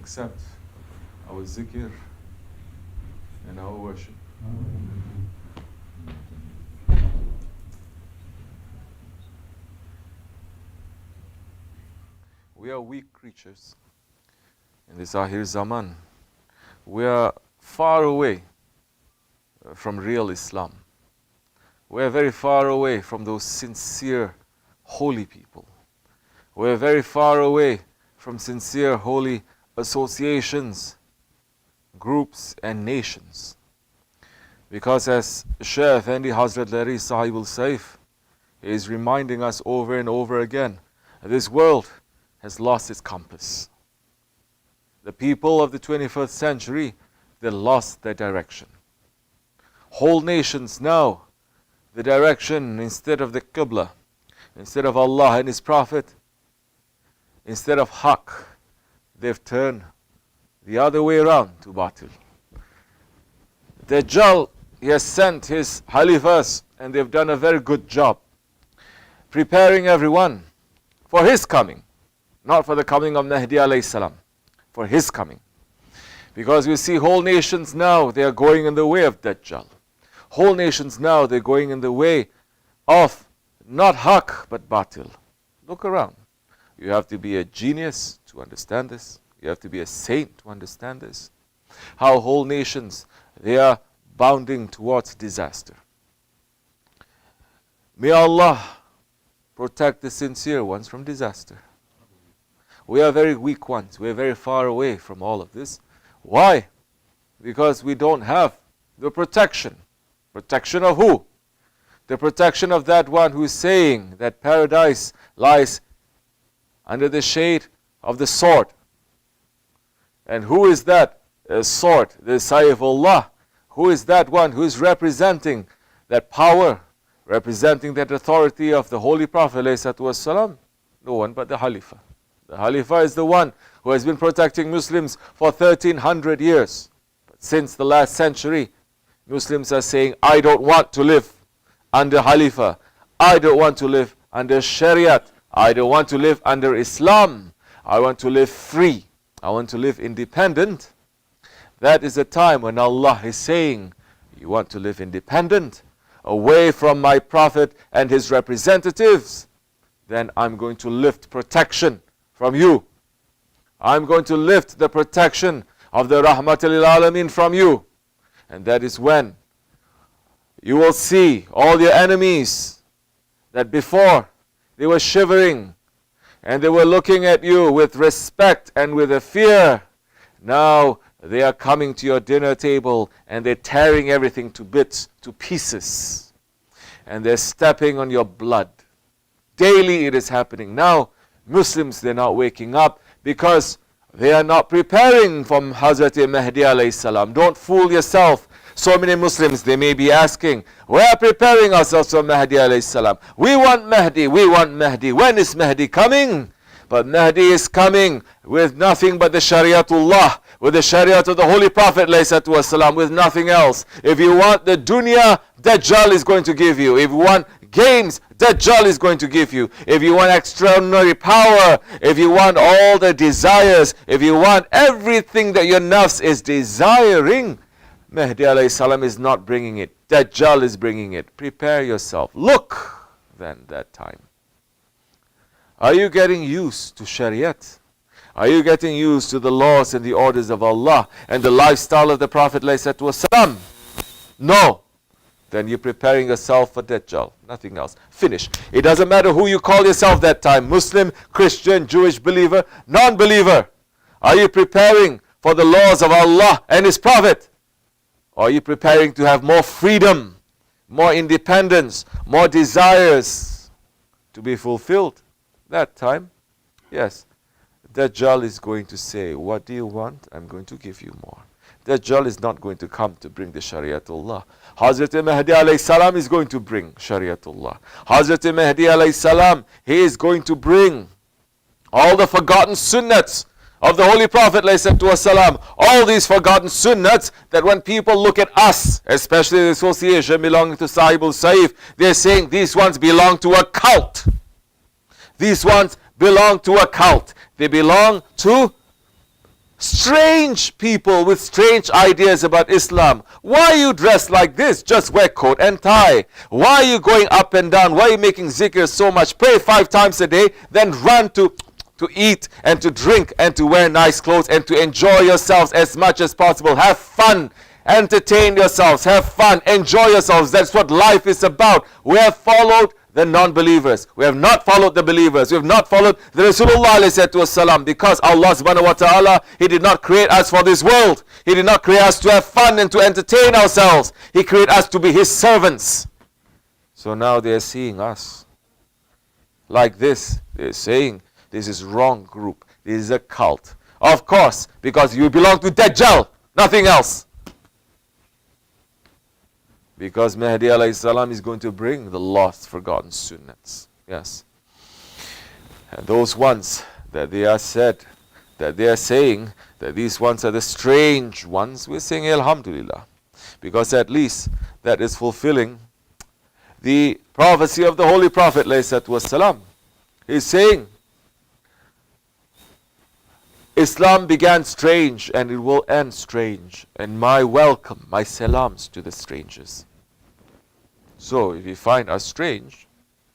accept our zikr and our worship. We are weak creatures in this Akhir Zaman. We are far away from real Islam. We are very far away from those sincere, holy people. We are very far away from sincere, holy associations, groups and nations. Because as Shaykh Effendi Hazrat Lari Sahib al-Saif is reminding us over and over again, this world has lost its compass. The people of the 21st century, they lost their direction. Whole nations now, the direction instead of the Qibla, instead of Allah and His Prophet, instead of Haqq, they've turned the other way around to Batil. Dajjal, he has sent his Halifas and they've done a very good job preparing everyone for his coming. Not for the coming of Mahdi alayhi salam, for his coming. Because you see whole nations now, they are going in the way of Dajjal. Whole nations now, they're going in the way of not Haqq, but Batil. Look around. You have to be a genius to understand this. You have to be a saint to understand this. How whole nations, they are bounding towards disaster. May Allah protect the sincere ones from disaster. We are very weak ones. We are very far away from all of this. Why? Because we don't have the protection. Protection of who? The protection of that one who is saying that paradise lies under the shade of the sword. And who is that sword? The Saif Allah. Who is that one who is representing that power, representing that authority of the Holy Prophet ﷺ? No one but the Khalifa. The Khalifa is the one who has been protecting Muslims for 1300 years. But since the last century, Muslims are saying, I don't want to live under Khalifa. I don't want to live under Shariat. I don't want to live under Islam. I want to live free. I want to live independent. That is a time when Allah is saying, you want to live independent, away from my Prophet and his representatives, then I'm going to lift protection from you. I'm going to lift the protection of the Rahmatul Alamin from you. And that is when you will see all your enemies that before they were shivering and they were looking at you with respect and with a fear. Now they are coming to your dinner table and they're tearing everything to bits, to pieces. And they're stepping on your blood. Daily it is happening. Now Muslims, they're not waking up because they are not preparing for Hazrat Mahdi alayhi salam. Don't fool yourself. So many Muslims, they may be asking, we are preparing ourselves for Mahdi alayhi salam. We want Mahdi, we want Mahdi. When is Mahdi coming? But Mahdi is coming with nothing but the Shariatullah, with the Shariat of the Holy Prophet ﷺ, with nothing else. If you want the dunya, Dajjal is going to give you. If you want games, Dajjal is going to give you. If you want extraordinary power, if you want all the desires, if you want everything that your nafs is desiring, Mahdi alayhi salam is not bringing it. Dajjal is bringing it. Prepare yourself. Look then that time. Are you getting used to Shariat? Are you getting used to the laws and the orders of Allah and the lifestyle of the Prophet ﷺ? No. Then you're preparing yourself for Dajjal. Nothing else. Finish. It doesn't matter who you call yourself that time. Muslim, Christian, Jewish believer, non-believer. Are you preparing for the laws of Allah and His Prophet? Or are you preparing to have more freedom, more independence, more desires to be fulfilled? That time, yes, Dajjal is going to say, what do you want? I'm going to give you more. Dajjal is not going to come to bring the Shariatullah. Hazrat Mahdi alayhi salam is going to bring Shariatullah. Hazrat Mahdi alayhi salam, he is going to bring all the forgotten sunnats of the Holy Prophet ﷺ, all these forgotten sunnats that when people look at us, especially the association belonging to Sahib al-Saif, they're saying these ones belong to a cult. These ones belong to a cult. They belong to strange people with strange ideas about Islam. Why are you dressed like this? Just wear coat and tie. Why are you going up and down? Why are you making zikr so much? Pray 5 times a day, then run to eat and to drink and to wear nice clothes and to enjoy yourselves as much as possible. Have fun. Entertain yourselves. Have fun. Enjoy yourselves. That's what life is about. We have followed the non-believers. We have not followed the believers. We have not followed the Rasulullah ﷺ, because Allah subhanahu wa ta'ala, He did not create us for this world. He did not create us to have fun and to entertain ourselves. He created us to be His servants. So now they are seeing us like this. They are saying, this is wrong group. This is a cult. Of course, because you belong to Dajjal, nothing else. Because Mahdi alayhi salam is going to bring the lost, forgotten sunnats. Yes. And those ones that they are said, that they are saying that these ones are the strange ones, we're saying Alhamdulillah. Because at least that is fulfilling the prophecy of the Holy Prophet ﷺ. He's saying, Islam began strange and it will end strange. And my welcome, my salams to the strangers. So if you find us strange,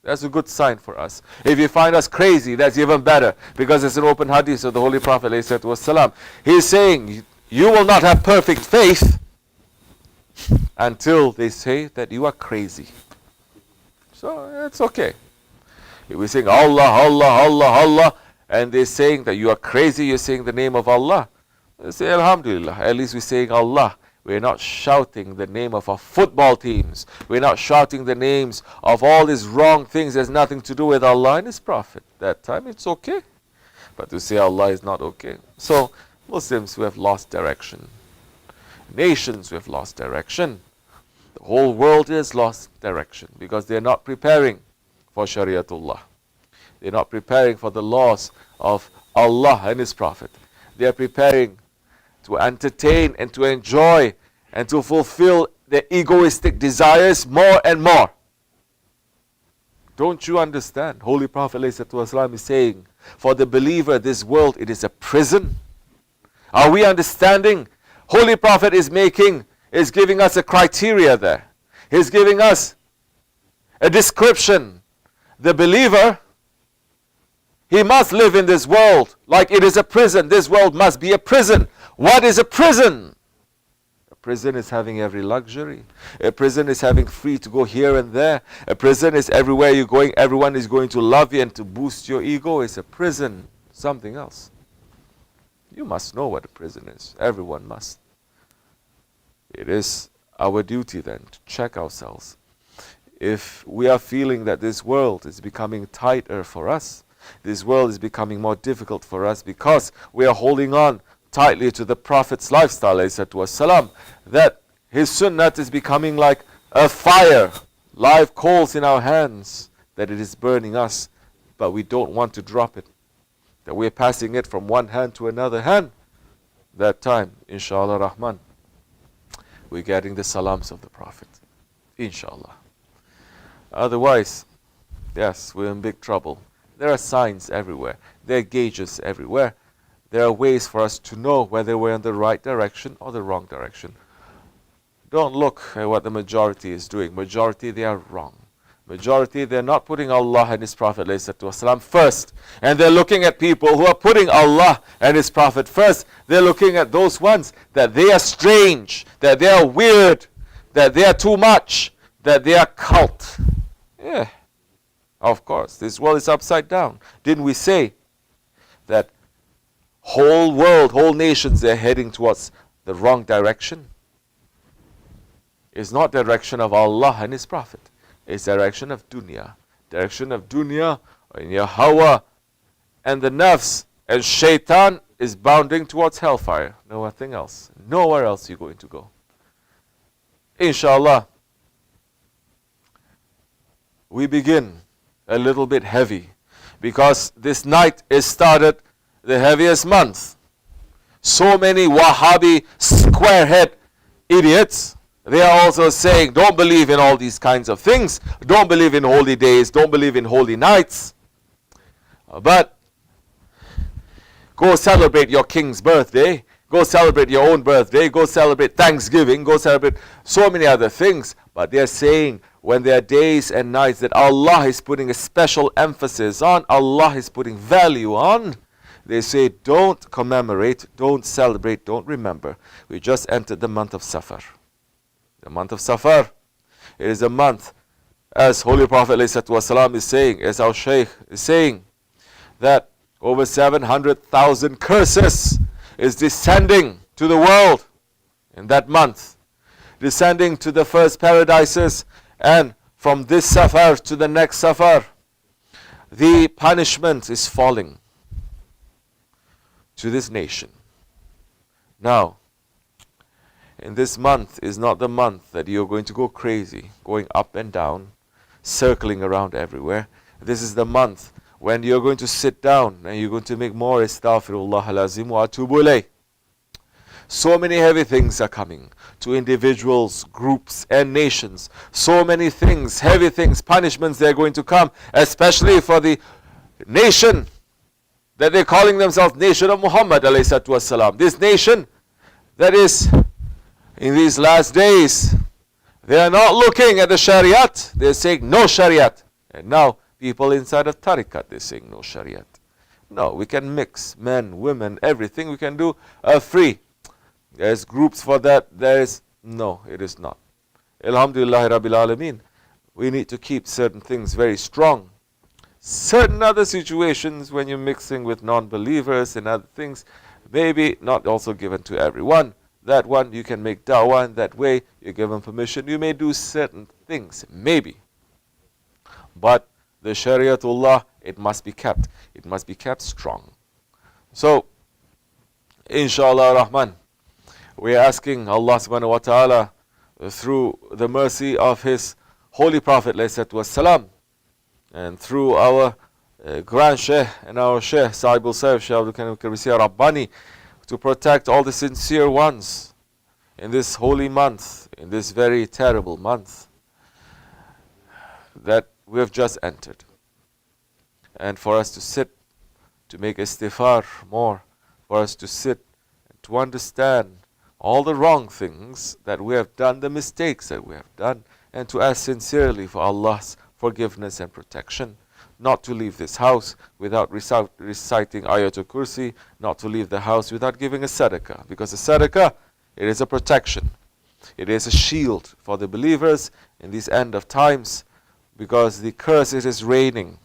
that's a good sign for us. If you find us crazy, that's even better. Because it's an open hadith of the Holy Prophet ﷺ. He's saying, you will not have perfect faith until they say that you are crazy. So it's okay. If we sing Allah, Allah, Allah, Allah, and they're saying that you are crazy, you're saying the name of Allah, they say Alhamdulillah, at least we're saying Allah. We're not shouting the name of our football teams. We're not shouting the names of all these wrong things. There's nothing to do with Allah and His Prophet. That time it's okay. But to say Allah is not okay. So Muslims who have lost direction, nations who have lost direction, the whole world has lost direction because they're not preparing for Shariatullah. They're not preparing for the laws of Allah and His Prophet. They are preparing to entertain and to enjoy and to fulfill their egoistic desires more and more. Don't you understand? Holy Prophet ﷺ is saying, for the believer, this world, it is a prison. Are we understanding? Holy Prophet is giving us a criteria there. He's giving us a description. The believer, he must live in this world like it is a prison. This world must be a prison. What is a prison? A prison is having every luxury. A prison is having free to go here and there. A prison is everywhere you're going, everyone is going to love you and to boost your ego. It's a prison. Something else. You must know what a prison is. Everyone must. It is our duty then to check ourselves. If we are feeling that this world is becoming tighter for us, this world is becoming more difficult for us because we are holding on tightly to the Prophet's lifestyle, ﷺ, that his sunnat is becoming like a fire, live coals in our hands, that it is burning us, but we don't want to drop it, that we are passing it from one hand to another hand. That time, inshallah Rahman, we're getting the salams of the Prophet, inshallah. Otherwise, yes, we're in big trouble. There are signs everywhere. There are gauges everywhere. There are ways for us to know whether we're in the right direction or the wrong direction. Don't look at what the majority is doing. Majority, they are wrong. Majority, they're not putting Allah and His Prophet ﷺ first. And they're looking at people who are putting Allah and His Prophet first. They're looking at those ones that they are strange, that they are weird, that they are too much, that they are cult. Yeah. Of course, this world is upside down. Didn't we say that whole world, whole nations, they're heading towards the wrong direction? It's not direction of Allah and His Prophet. It's direction of dunya. Direction of dunya, and your hawa, and the nafs, and shaitan is bounding towards hellfire. Nothing else. Nowhere else you're going to go. Inshallah, we begin a little bit heavy because this night is started the heaviest month. So many Wahhabi squarehead idiots, they are also saying don't believe in all these kinds of things, don't believe in holy days, don't believe in holy nights. But Go celebrate your king's birthday. Go celebrate your own birthday. Go celebrate Thanksgiving. Go celebrate so many other things. But they're saying when there are days and nights that Allah is putting a special emphasis on, Allah is putting value on, they say don't commemorate, don't celebrate, don't remember. We just entered the month of Safar. The month of Safar. It is a month, as Holy Prophet ﷺ is saying, as our Shaykh is saying, that over 700,000 curses is descending to the world in that month, descending to the first paradises, and from this Safar to the next Safar, the punishment is falling to this nation. Now, in this month is not the month that you're going to go crazy, going up and down, circling around everywhere. This is the month when you're going to sit down and you're going to make more astaghfirullah al-azim wa atubu ilayh. So many heavy things are coming to individuals, groups, and nations. So many things, heavy things, punishments they're going to come, especially for the nation that they're calling themselves Nation of Muhammad alayhi wasalam. This nation that is in these last days, they are not looking at the Shariat. They're saying no Shariat. And now people inside of Tariqat, they're saying no Shariat. No, we can mix men, women, everything we can do free. There's groups for that. No, it is not. Alhamdulillah Rabbil Alameen. We need to keep certain things very strong. Certain other situations when you're mixing with non-believers and other things, maybe not also given to everyone. That one you can make da'wah in that way. You're given permission. You may do certain things, maybe. But the Shariatullah, it must be kept. It must be kept strong. So, inshallah Rahman, we are asking Allah subhanahu wa ta'ala through the mercy of His Holy Prophet ﷺ, and through our Grand Shaykh and our Shaykh Sahibul Saif, Shaykh Abdul Karim Karisi Rabbani, to protect all the sincere ones in this holy month, in this very terrible month that we have just entered. And for us to sit, to make istighfar more, for us to sit, to understand all the wrong things that we have done, the mistakes that we have done, and to ask sincerely for Allah's forgiveness and protection, not to leave this house without reciting Ayatul Kursi, not to leave the house without giving a sadaqah, because a sadaqah, it is a protection, it is a shield for the believers in these end of times, because the curse, it is raining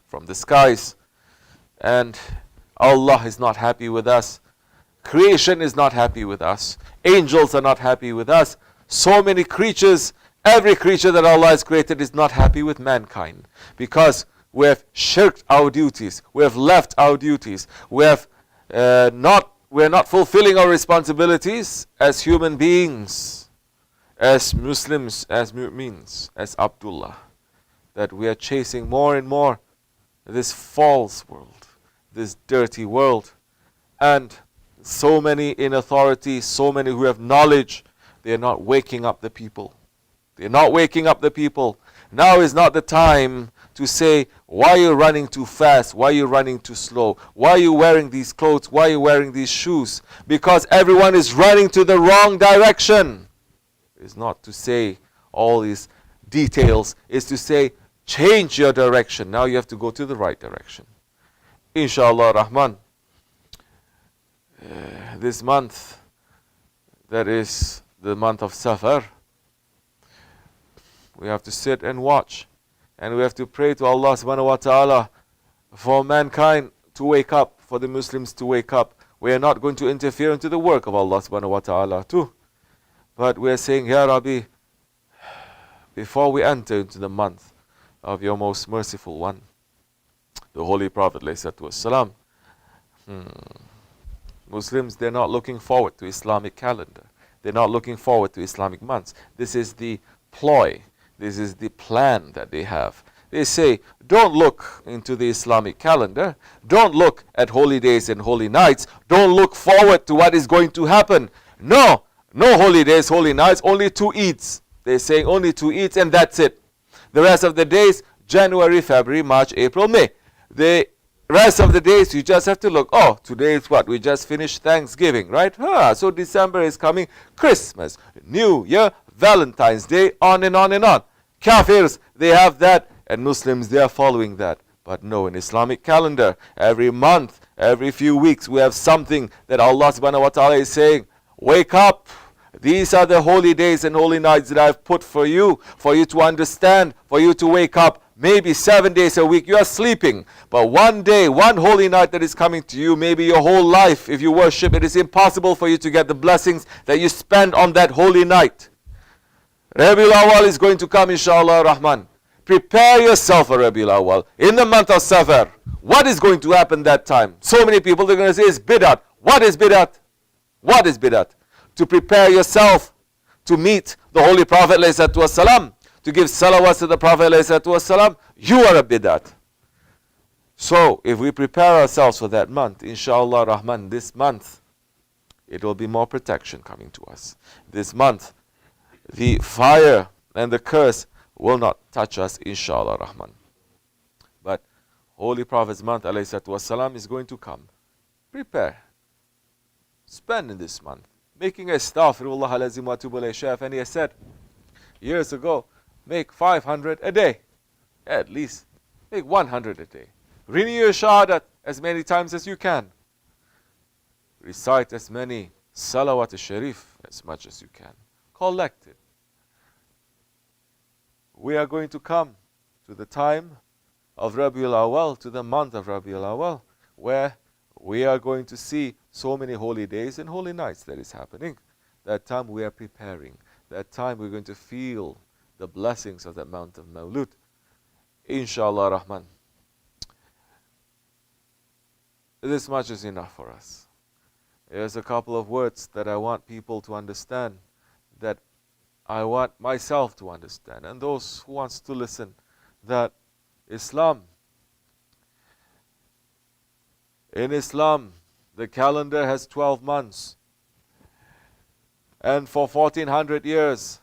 from the skies, and Allah is not happy with us. Creation is not happy with us. Angels are not happy with us. So many creatures, every creature that Allah has created is not happy with mankind, because we have shirked our duties, we have left our duties, we're not fulfilling our responsibilities as human beings, as Muslims, as mu'mins, as Abdullah, that we are chasing more and more this false world, this dirty world, and so many in authority, so many who have knowledge, they are not waking up the people. They're not waking up the people. Now is not the time to say, why are you running too fast? Why are you running too slow? Why are you wearing these clothes? Why are you wearing these shoes? Because everyone is running to the wrong direction. It's not to say all these details. It's to say, change your direction. Now you have to go to the right direction. Inshallah Rahman. This month, that is the month of Safar, we have to sit and watch, and we have to pray to Allah subhanahu wa ta'ala for mankind to wake up, for the Muslims to wake up. We are not going to interfere into the work of Allah subhanahu wa ta'ala too, but we are saying, Ya Rabbi, before we enter into the month of your most merciful one, the Holy Prophet ﷺ, Muslims, they're not looking forward to Islamic calendar. They're not looking forward to Islamic months. This is the ploy. This is the plan that they have. They say, don't look into the Islamic calendar. Don't look at holy days and holy nights. Don't look forward to what is going to happen. No holy days, holy nights, only 2 Eids. They're saying only 2 Eids and that's it. The rest of the days, January, February, March, April, May. They rest of the days, you just have to look. Oh, today is what? We just finished Thanksgiving, right? So December is coming. Christmas, New Year, Valentine's Day, on and on and on. Kafirs, they have that, and Muslims, they are following that. But no, in Islamic calendar, every month, every few weeks, we have something that Allah subhanahu wa ta'ala is saying, wake up. These are the holy days and holy nights that I've put for you to understand, for you to wake up. Maybe 7 days a week you are sleeping, but one day, one holy night that is coming to you, maybe your whole life, if you worship, it is impossible for you to get the blessings that you spend on that holy night. Rabiul Awwal is going to come, inshallah Rahman. Prepare yourself for Rabiul Awwal. In the month of Safar, what is going to happen that time? So many people, they're going to say it's bid'at. What is bid'at? What is bid'at? To prepare yourself to meet the Holy Prophet ﷺ, to give salawats to the Prophet ﷺ, you are a bid'at. So, if we prepare ourselves for that month, inshallah Rahman, this month, it will be more protection coming to us. This month, the fire and the curse will not touch us, inshallah Rahman. But Holy Prophet's month, ﷺ, is going to come. Prepare. Spend in this month. Making astaghfirullah alazim wa atubu ilayh. Shaykh Effendi has said years ago, make 500 a day. At least make 100 a day. Renew your shahadat as many times as you can. Recite as many salawat al-sharif as much as you can. Collect it. We are going to come to the time of Rabiul Awwal, to the month of Rabiul Awwal, where we are going to see so many holy days and holy nights that is happening. That time we are preparing. That time we're going to feel the blessings of that Mount of Mawlud. Inshallah Rahman. This much is enough for us. There's a couple of words that I want people to understand, that I want myself to understand, and those who wants to listen, that in Islam, the calendar has 12 months. And for 1400 years,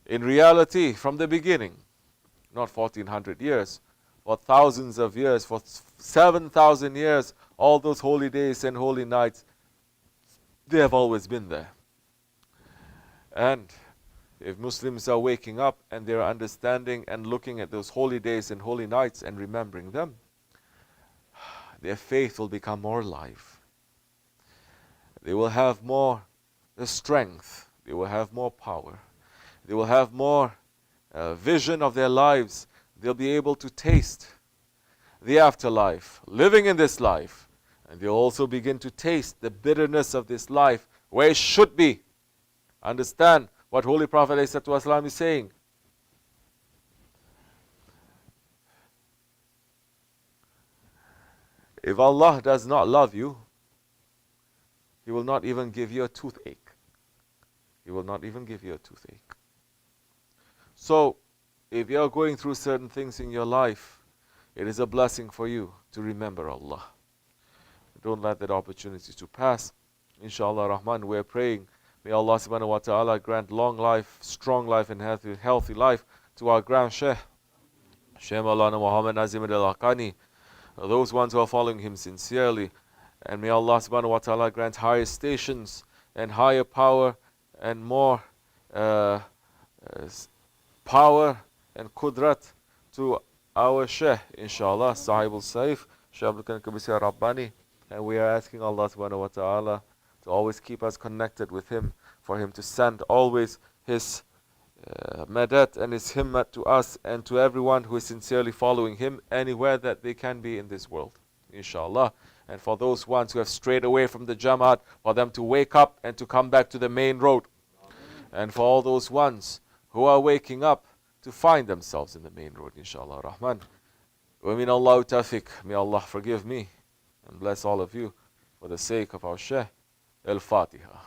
in reality, from the beginning, not 1400 years, for thousands of years, for 7,000 years, all those holy days and holy nights, they have always been there. And if Muslims are waking up and they're understanding and looking at those holy days and holy nights and remembering them, their faith will become more alive. They will have more strength. They will have more power. They will have more vision of their lives. They'll be able to taste the afterlife, living in this life. And they'll also begin to taste the bitterness of this life, where it should be. Understand what Holy Prophet ﷺ is saying. If Allah does not love you, He will not even give you a toothache. He will not even give you a toothache. So, if you are going through certain things in your life, it is a blessing for you to remember Allah. Don't let that opportunity to pass. Inshallah Rahman, we are praying. May Allah subhanahu wa ta'ala grant long life, strong life, and healthy life to our grand Shaykh, Shaykh Maulana Muhammad Nazim al-Haqqani, those ones who are following him sincerely. And may Allah subhanahu wa ta'ala grant higher stations and higher power and more power and qudrat to our Shaykh, inshallah, Sahibul Saif, Shaykh Abdul Karim Kabisi Rabbani. And we are asking Allah subhanahu wa ta'ala to always keep us connected with Him, for Him to send always His madat and His himmat to us and to everyone who is sincerely following Him anywhere that they can be in this world, inshallah. And for those ones who have strayed away from the Jamaat, for them to wake up and to come back to the main road. And for all those ones who are waking up to find themselves in the main road, inshallah Rahman. Wa min Allahu tawfiq. May Allah forgive me and bless all of you for the sake of our Shaykh. Al-Fatiha.